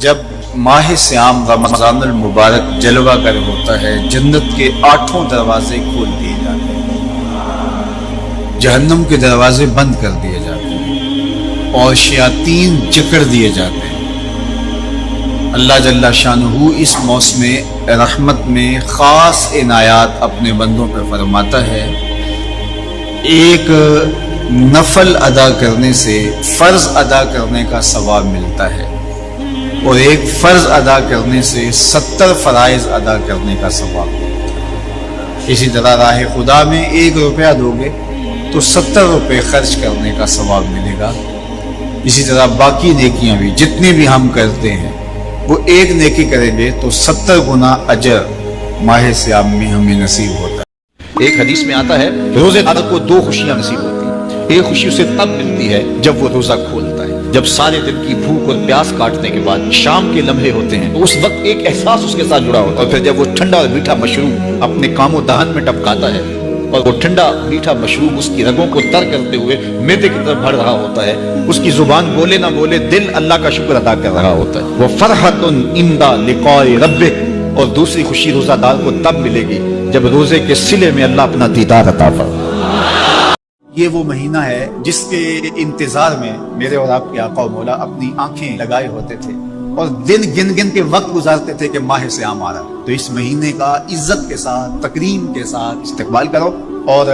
جب ماہ سیام رمضان المبارک جلوہ گر ہوتا ہے، جنت کے 8 دروازے کھول دیے جاتے ہیں، جہنم کے دروازے بند کر دیے جاتے ہیں اور شیاطین جکڑ دیے جاتے ہیں۔ اللہ جل شانہ اس موسم رحمت میں خاص عنایات اپنے بندوں پر فرماتا ہے۔ ایک نفل ادا کرنے سے فرض ادا کرنے کا ثواب ملتا ہے اور ایک فرض ادا کرنے سے 70 فرائض ادا کرنے کا ثواب ملتا ہے۔ اسی طرح راہ خدا میں 1 روپیہ دو گے تو 70 روپے خرچ کرنے کا ثواب ملے گا۔ اسی طرح باقی نیکیاں بھی جتنی بھی ہم کرتے ہیں، وہ ایک نیکی کریں گے تو 70 گنا اجر ماہ سیام میں ہمیں نصیب ہوتا ہے۔ ایک حدیث میں آتا ہے روزے دار کو 2 خوشیاں نصیب ہوتی ہیں۔ ایک خوشی اسے تب ملتی ہے جب وہ روزہ کھولتا ہے، جب سارے دن کی بھوک اور پیاس کاٹنے کے بعد شام کے لمحے ہوتے ہیں تو اس وقت ایک احساس اس کے ساتھ جڑا ہوتا ہے، اور پھر جب وہ ٹھنڈا اور میٹھا مشروب اپنے کام و دہن میں ٹپکاتا ہے اور وہ ٹھنڈا میٹھا مشروب اس کی رگوں کو تر کرتے ہوئے معدے کی طرف بڑھ رہا ہوتا ہے، اس کی زبان بولے نہ بولے دل اللہ کا شکر ادا کر رہا ہوتا ہے۔ وہ فرحۃ عند لقاء ربک، اور دوسری خوشی روزہ دار کو تب ملے گی جب روزے کے صلے میں اللہ اپنا دیدار عطا فرمائے۔ یہ وہ مہینہ ہے جس کے انتظار میں میرے اور آپ کے آقا و مولا اپنی آنکھیں لگائے ہوتے تھے اور دن گن گن کے وقت گزارتے تھے کہ ماہ سیام آ رہا ہے۔ تو اس مہینے کا عزت کے ساتھ، تکریم کے ساتھ استقبال کرو اور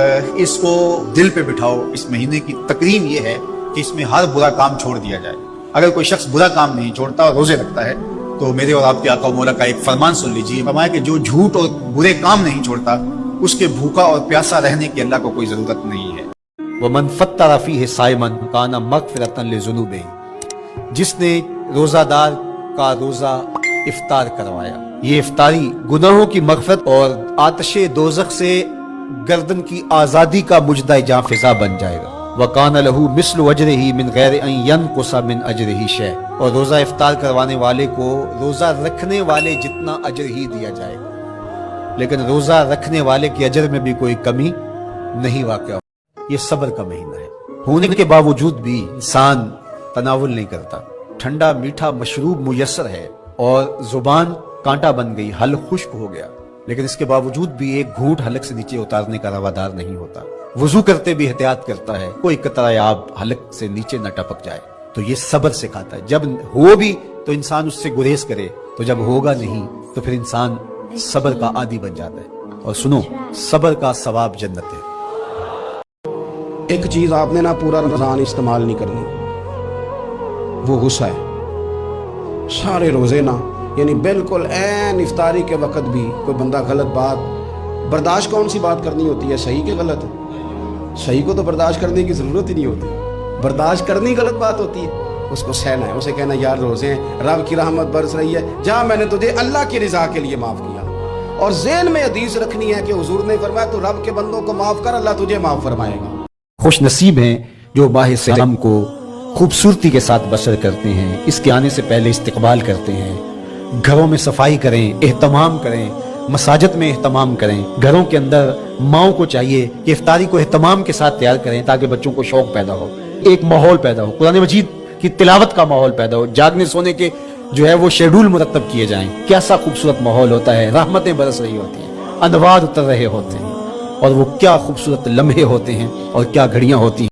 اس کو دل پہ بٹھاؤ۔ اس مہینے کی تکریم یہ ہے کہ اس میں ہر برا کام چھوڑ دیا جائے۔ اگر کوئی شخص برا کام نہیں چھوڑتا اور روزے رکھتا ہے تو میرے اور آپ کے آقا و مولا کا ایک فرمان سن لیجیے، فرمایا کہ جو جھوٹ اور برے کام نہیں چھوڑتا اس کے بھوکا اور پیاسا رہنے کی اللہ کو کوئی ضرورت نہیں ہے۔ وَمَنْ فَطَّرَ فِيهِ صَائِمًا كَانَ مَغْفِرَةً لِذُنُوبِهِ، جس نے روزہ دار کا روزہ افطار کروایا، یہ افطاری گناہوں کی مغفرت اور آتش دوزخ سے گردن کی آزادی کا مجدہ جاں فضا بن جائے گا۔ وَكَانَ لَهُ مِثْلُ أَجْرِهِ مِنْ غَيْرِ أَنْ يَنْقُصَ مِنْ أَجْرِهِ شَيْءٌ، اور روزہ افطار کروانے والے کو روزہ رکھنے والے جتنا اجر ہی دیا جائے گا، لیکن روزہ رکھنے والے کے اجر میں بھی کوئی کمی نہیں واقع ہو۔ یہ صبر کا مہینہ ہے، ہونے کے باوجود بھی انسان تناول نہیں کرتا۔ ٹھنڈا میٹھا مشروب میسر ہے اور زبان کانٹا بن گئی، حلق خشک ہو گیا، لیکن اس کے باوجود بھی ایک گھونٹ حلق سے نیچے اتارنے کا روادار نہیں ہوتا۔ وضو کرتے بھی احتیاط کرتا ہے کوئی قطرہ آب حلق سے نیچے نہ ٹپک جائے۔ تو یہ صبر سکھاتا ہے، جب ہو بھی تو انسان اس سے گریز کرے، تو جب ہوگا نہیں تو پھر انسان صبر کا عادی بن جاتا ہے۔ اور سنو، صبر کا ثواب جنت ہے۔ ایک چیز آپ نے نا پورا رمضان استعمال نہیں کرنی، وہ غصہ ہے۔ سارے روزے نا، یعنی بالکل عین افطاری کے وقت بھی کوئی بندہ غلط بات برداشت، کون سی بات کرنی ہوتی ہے، صحیح کہ غلط؟ صحیح کو تو برداشت کرنے کی ضرورت ہی نہیں ہوتی، برداشت کرنی غلط بات ہوتی ہے۔ اس کو سہنا ہے، اسے کہنا یار روزے ہیں، رب کی رحمت برس رہی ہے، جہاں میں نے تجھے اللہ کی رضا کے لیے معاف کیا، اور ذہن میں حدیث رکھنی ہے کہ حضور نے فرمایا تو رب کے بندوں کو معاف کر، اللہ تجھے معاف فرمائے گا۔ خوش نصیب ہیں جو ماہ سیام کو خوبصورتی کے ساتھ بسر کرتے ہیں، اس کے آنے سے پہلے استقبال کرتے ہیں، گھروں میں صفائی کریں، اہتمام کریں، مساجد میں اہتمام کریں۔ گھروں کے اندر ماؤں کو چاہیے کہ افطاری کو اہتمام کے ساتھ تیار کریں تاکہ بچوں کو شوق پیدا ہو، ایک ماحول پیدا ہو، قرآن مجید کی تلاوت کا ماحول پیدا ہو، جاگنے سونے کے جو ہے وہ شیڈول مرتب کیے جائیں۔ کیسا خوبصورت ماحول ہوتا ہے، رحمتیں برس رہی ہوتی ہیں، انوار اتر رہے ہوتے ہیں، اور وہ کیا خوبصورت لمحے ہوتے ہیں اور کیا گھڑیاں ہوتی ہیں۔